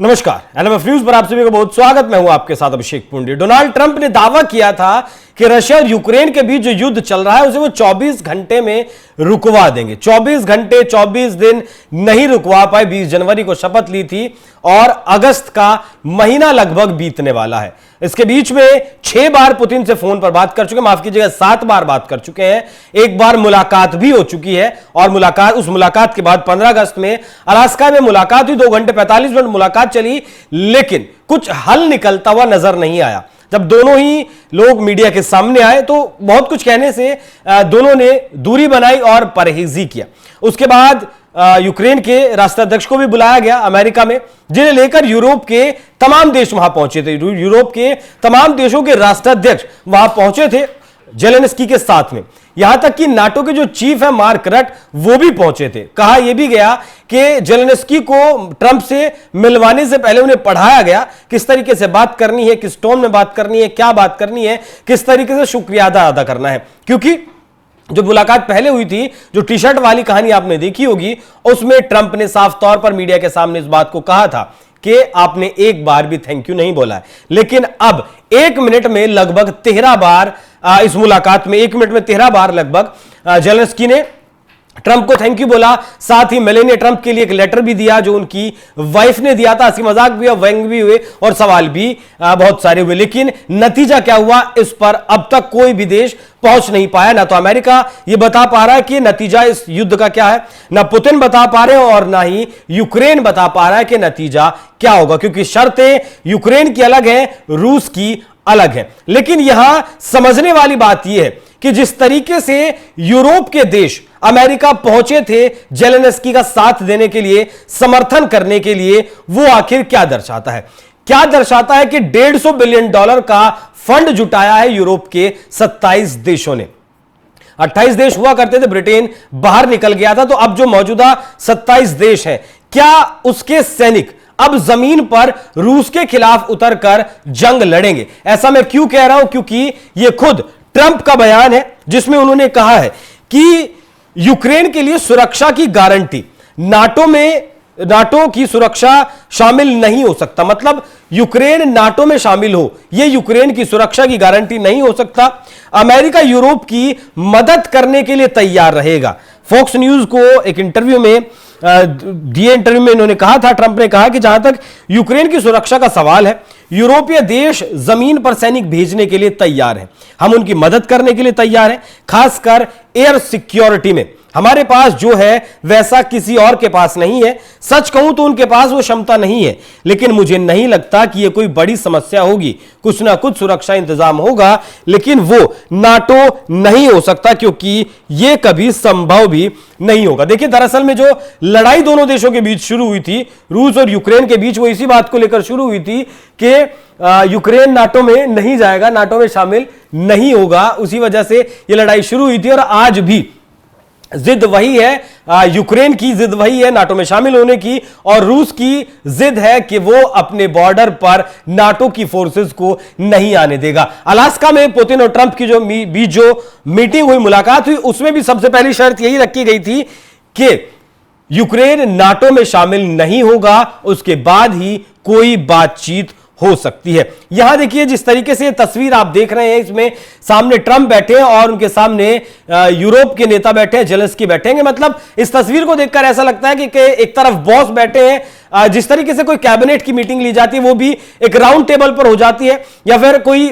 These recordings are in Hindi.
नमस्कार, एलएमएफ न्यूज पर आप सभी का बहुत स्वागत। मैं हूं आपके साथ अभिषेक पुंडी। डोनाल्ड ट्रंप ने दावा किया था कि रशिया और यूक्रेन के बीच जो युद्ध चल रहा है उसे वो 24 घंटे में रुकवा देंगे। 24 घंटे 24 दिन नहीं रुकवा पाए। 20 जनवरी को शपथ ली थी और अगस्त का महीना लगभग बीतने वाला है। इसके बीच में 6 बार पुतिन से फोन पर बात कर चुके हैं, माफ कीजिएगा 7 बार बात कर चुके हैं। एक बार मुलाकात भी हो चुकी है और उस मुलाकात के बाद 15 अगस्त में अलास्का में मुलाकात हुई। 2 घंटे 45 मिनट मुलाकात चली, लेकिन कुछ हल निकलता हुआ नजर नहीं आया। जब दोनों ही लोग मीडिया के सामने आए तो बहुत कुछ कहने से दोनों ने दूरी बनाई और परहेजी किया। उसके बाद यूक्रेन के राष्ट्राध्यक्ष को भी बुलाया गया अमेरिका में, जिन्हें लेकर यूरोप के तमाम देश वहां पहुंचे थे। यूरोप के तमाम देशों के राष्ट्राध्यक्ष वहां पहुंचे थे जेलेंस्की के साथ में। यहां तक कि नाटो के जो चीफ है मार्क रट, वो भी पहुंचे थे। कहा यह भी गया कि जेलेंस्की को ट्रंप से मिलवाने से पहले उन्हें पढ़ाया गया किस तरीके से बात करनी है, किस टोन में बात करनी है, क्या बात करनी है, किस तरीके से शुक्रिया अदा करना है। क्योंकि जो मुलाकात पहले हुई थी, जो टी शर्ट वाली कहानी आपने देखी होगी, उसमें ट्रंप ने साफ तौर पर मीडिया के सामने इस बात को कहा था कि आपने एक बार भी थैंक यू नहीं बोला है। लेकिन अब 1 मिनट में लगभग 13 बार इस मुलाकात में 1 मिनट में 13 बार लगभग जेलेंस्की ने ट्रंप को थैंक यू बोला। साथ ही मेलेनिया ट्रंप के लिए एक लेटर भी दिया जो उनकी वाइफ ने दिया था। हंसी मजाक भी हुआ, व्यंग भी हुए और सवाल भी बहुत सारे हुए। लेकिन नतीजा क्या हुआ, इस पर अब तक कोई भी देश पहुंच नहीं पाया। ना तो अमेरिका यह बता पा रहा है कि नतीजा इस युद्ध का क्या है, ना पुतिन बता पा रहे हैं और ना ही यूक्रेन बता पा रहा है कि नतीजा क्या होगा, क्योंकि शर्तें यूक्रेन की अलग है, रूस की अलग है। लेकिन यहां समझने वाली बात यह है कि जिस तरीके से यूरोप के देश अमेरिका पहुंचे थे जेलेंस्की का साथ देने के लिए, समर्थन करने के लिए, वो आखिर क्या दर्शाता है? क्या दर्शाता है कि $150 बिलियन का फंड जुटाया है यूरोप के 27 देशों ने। 28 देश हुआ करते थे, ब्रिटेन बाहर निकल गया था। तो अब जो मौजूदा 27 देश हैं, क्या उसके सैनिक अब जमीन पर रूस के खिलाफ उतरकर जंग लड़ेंगे? ऐसा मैं क्यों कह रहा हूं? क्योंकि यह खुद ट्रंप का बयान है जिसमें उन्होंने कहा है कि यूक्रेन के लिए सुरक्षा की गारंटी नाटो की सुरक्षा शामिल नहीं हो सकता। मतलब यूक्रेन नाटो में शामिल हो, यह यूक्रेन की सुरक्षा की गारंटी नहीं हो सकता। अमेरिका यूरोप की मदद करने के लिए तैयार रहेगा। फॉक्स न्यूज को एक इंटरव्यू में दिए इंटरव्यू में इन्होंने कहा था, ट्रंप ने कहा कि जहां तक यूक्रेन की सुरक्षा का सवाल है, यूरोपीय देश जमीन पर सैनिक भेजने के लिए तैयार हैं। हम उनकी मदद करने के लिए तैयार हैं, खासकर एयर सिक्योरिटी में। हमारे पास जो है वैसा किसी और के पास नहीं है। सच कहूं तो उनके पास वो क्षमता नहीं है, लेकिन मुझे नहीं लगता कि यह कोई बड़ी समस्या होगी। कुछ ना कुछ सुरक्षा इंतजाम होगा, लेकिन वो नाटो नहीं हो सकता, क्योंकि यह कभी संभव भी नहीं होगा। देखिए, दरअसल में जो लड़ाई दोनों देशों के बीच शुरू हुई थी, रूस और यूक्रेन के बीच, वो इसी बात को लेकर शुरू हुई थी कि यूक्रेन नाटो में नहीं जाएगा, नाटो में शामिल नहीं होगा। उसी वजह से यह लड़ाई शुरू हुई थी और आज भी जिद वही है, यूक्रेन की जिद वही है नाटो में शामिल होने की, और रूस की जिद है कि वो अपने बॉर्डर पर नाटो की फोर्सेस को नहीं आने देगा। अलास्का में पुतिन और ट्रंप की जो मीटिंग हुई, मुलाकात हुई, उसमें भी सबसे पहली शर्त यही रखी गई थी कि यूक्रेन नाटो में शामिल नहीं होगा, उसके बाद ही कोई बातचीत हो सकती है। यहां देखिए जिस तरीके से तस्वीर आप देख रहे हैं, इसमें सामने ट्रंप बैठे हैं और उनके सामने यूरोप के नेता बैठे हैं, जेलेंस्की बैठेंगे। मतलब इस तस्वीर को देखकर ऐसा लगता है कि एक तरफ बॉस बैठे हैं। जिस तरीके से कोई कैबिनेट की मीटिंग ली जाती है, वो भी एक राउंड टेबल पर हो जाती है, या फिर कोई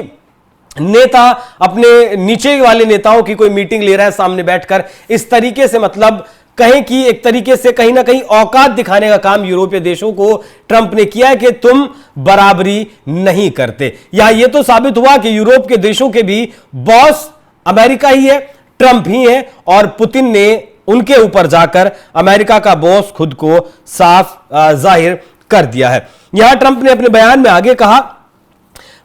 नेता अपने नीचे वाले नेताओं की कोई मीटिंग ले रहा है सामने बैठकर। इस तरीके से मतलब कहें कि एक तरीके से कहीं ना कहीं औकात दिखाने का काम यूरोपीय देशों को ट्रंप ने किया है कि तुम बराबरी नहीं करते। यहां यह तो साबित हुआ कि यूरोप के देशों के भी बॉस अमेरिका ही है, ट्रंप ही है, और पुतिन ने उनके ऊपर जाकर अमेरिका का बॉस खुद को साफ जाहिर कर दिया है। यहां ट्रंप ने अपने बयान में आगे कहा,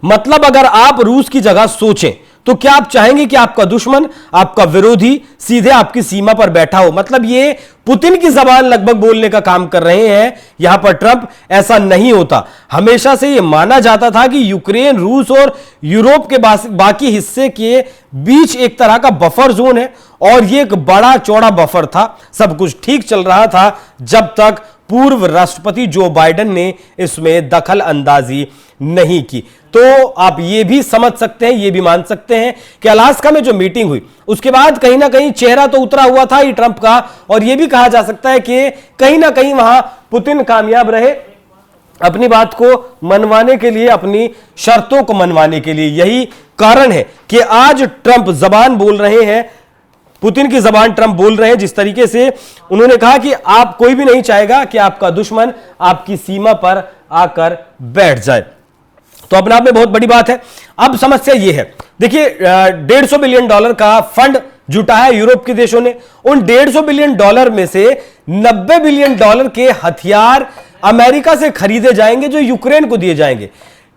मतलब अगर आप रूस की जगह सोचें तो क्या आप चाहेंगे कि आपका दुश्मन, आपका विरोधी सीधे आपकी सीमा पर बैठा हो? मतलब ये पुतिन की जबान लगभग बोलने का काम कर रहे हैं यहां पर ट्रंप। ऐसा नहीं होता। हमेशा से यह माना जाता था कि यूक्रेन रूस और यूरोप के बाकी हिस्से के बीच एक तरह का बफर जोन है, और यह एक बड़ा चौड़ा बफर था। सब कुछ ठीक चल रहा था जब तक पूर्व राष्ट्रपति जो बाइडेन ने इसमें दखल अंदाजी नहीं की। तो आप ये भी समझ सकते हैं, ये भी मान सकते हैं कि अलास्का में जो मीटिंग हुई उसके बाद कहीं ना कहीं चेहरा तो उतरा हुआ था ही ट्रंप का, और यह भी कहा जा सकता है कि कहीं ना कहीं वहां पुतिन कामयाब रहे अपनी बात को मनवाने के लिए, अपनी शर्तों को मनवाने के लिए। यही कारण है कि आज ट्रंप जबान बोल रहे हैं, पुतिन की जबान ट्रंप बोल रहे हैं। जिस तरीके से उन्होंने कहा कि आप, कोई भी नहीं चाहेगा कि आपका दुश्मन आपकी सीमा पर आकर बैठ जाए। तो अपने आप में बहुत बड़ी बात है। अब समस्या यह है, देखिए $150 बिलियन का फंड जुटा है यूरोप के देशों ने। उन $150 बिलियन में से $90 बिलियन के हथियार अमेरिका से खरीदे जाएंगे जो यूक्रेन को दिए जाएंगे।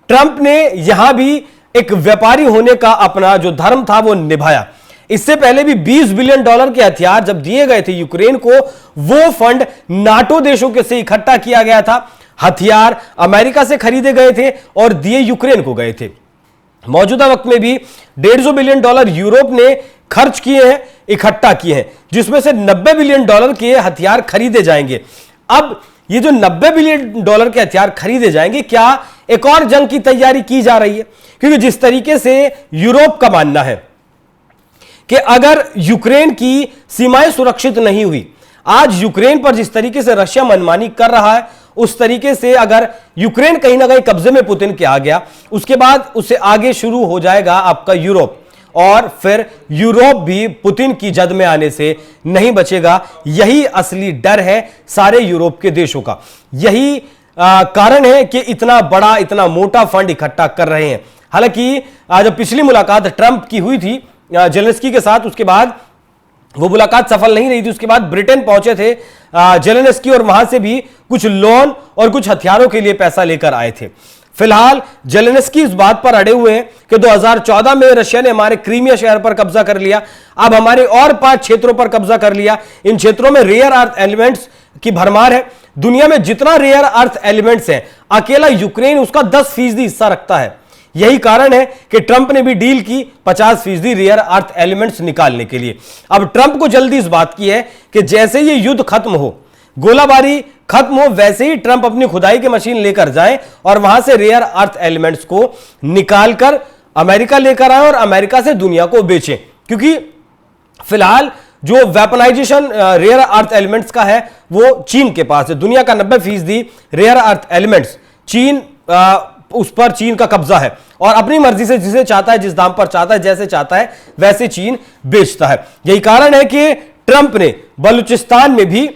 ट्रंप ने यहां भी एक व्यापारी होने का अपना जो धर्म था वो निभाया। इससे पहले भी $20 बिलियन के हथियार जब दिए गए थे यूक्रेन को, वो फंड नाटो देशों के से इकट्ठा किया गया था। हथियार अमेरिका से खरीदे गए थे और दिए यूक्रेन को गए थे। मौजूदा वक्त में भी $150 बिलियन यूरोप ने खर्च किए हैं, इकट्ठा किए हैं, जिसमें से $90 बिलियन के हथियार खरीदे जाएंगे। अब ये जो $90 बिलियन के हथियार खरीदे जाएंगे, क्या एक और जंग की तैयारी की जा रही है? क्योंकि जिस तरीके से यूरोप का मानना है कि अगर यूक्रेन की सीमाएं सुरक्षित नहीं हुई, आज यूक्रेन पर जिस तरीके से रशिया मनमानी कर रहा है, उस तरीके से अगर यूक्रेन कहीं ना कहीं कब्जे में पुतिन के आ गया, उसके बाद उससे आगे शुरू हो जाएगा आपका यूरोप, और फिर यूरोप भी पुतिन की जद में आने से नहीं बचेगा। यही असली डर है सारे यूरोप के देशों का। यही कारण है कि इतना बड़ा, इतना मोटा फंड इकट्ठा कर रहे हैं। हालांकि जब पिछली मुलाकात ट्रंप की हुई थी जेलेंस्की के साथ, उसके बाद वो मुलाकात सफल नहीं रही थी। उसके बाद ब्रिटेन पहुंचे थे जेलेंस्की, और वहां से भी कुछ लोन और कुछ हथियारों के लिए पैसा लेकर आए थे। फिलहाल जेलेंस्की इस बात पर अड़े हुए हैं कि 2014 में रशिया ने हमारे क्रीमिया शहर पर कब्जा कर लिया, अब हमारे और 5 क्षेत्रों पर कब्जा कर लिया। इन क्षेत्रों में रेयर अर्थ एलिमेंट्स की भरमार है। दुनिया में जितना रेयर अर्थ एलिमेंट्स है, अकेला यूक्रेन उसका 10% हिस्सा रखता है। यही कारण है कि ट्रंप ने भी डील की 50% रेयर अर्थ एलिमेंट्स निकालने के लिए। अब ट्रंप को जल्दी इस बात की है कि जैसे ये युद्ध खत्म हो, गोलाबारी खत्म हो, वैसे ही ट्रंप अपनी खुदाई की मशीन लेकर जाए और वहां से रेयर अर्थ एलिमेंट्स को निकालकर अमेरिका लेकर आए और अमेरिका से दुनिया को बेचें। क्योंकि फिलहाल जो वेपनाइजेशन रेयर अर्थ एलिमेंट्स का है वो चीन के पास है। दुनिया का 90% रेयर अर्थ एलिमेंट्स चीन, उस पर चीन का कब्जा है, और अपनी मर्जी से जिसे चाहता है, जिस दाम पर चाहता है, जैसे चाहता है वैसे चीन बेचता है। यही कारण है कि ट्रंप ने बलूचिस्तान में भी,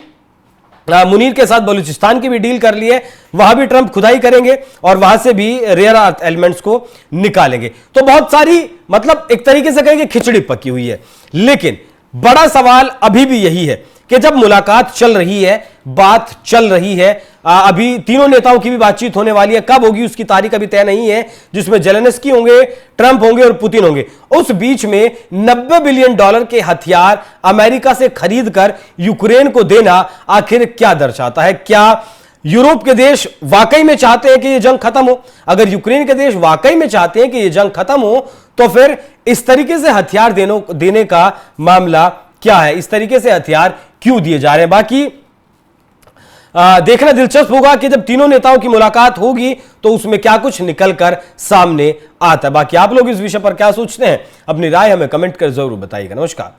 मुनीर के साथ बलूचिस्तान की भी डील कर ली है। वहां भी ट्रंप खुदाई करेंगे और वहां से भी रेयर अर्थ एलिमेंट्स को निकालेंगे। तो बहुत सारी, मतलब एक तरीके से कहेंगे खिचड़ी पकी हुई है। लेकिन बड़ा सवाल अभी भी यही है कि जब मुलाकात चल रही है, बात चल रही है, अभी तीनों नेताओं की भी बातचीत होने वाली है, कब होगी उसकी तारीख अभी तय नहीं है, जिसमें जेलेंस्की होंगे, ट्रंप होंगे और पुतिन होंगे। उस बीच में $90 बिलियन के हथियार अमेरिका से खरीदकर यूक्रेन को देना आखिर क्या दर्शाता है? क्या यूरोप के देश वाकई में चाहते हैं कि यह जंग खत्म हो? अगर यूक्रेन के देश वाकई में चाहते हैं कि यह जंग खत्म हो, तो फिर इस तरीके से हथियार देने का मामला क्या है? इस तरीके से हथियार क्यों दिए जा रहे हैं? बाकी देखना दिलचस्प होगा कि जब तीनों नेताओं की मुलाकात होगी तो उसमें क्या कुछ निकलकर सामने आता है। बाकी आप लोग इस विषय पर क्या सोचते हैं? अपनी राय हमें कमेंट कर जरूर बताइएगा। नमस्कार।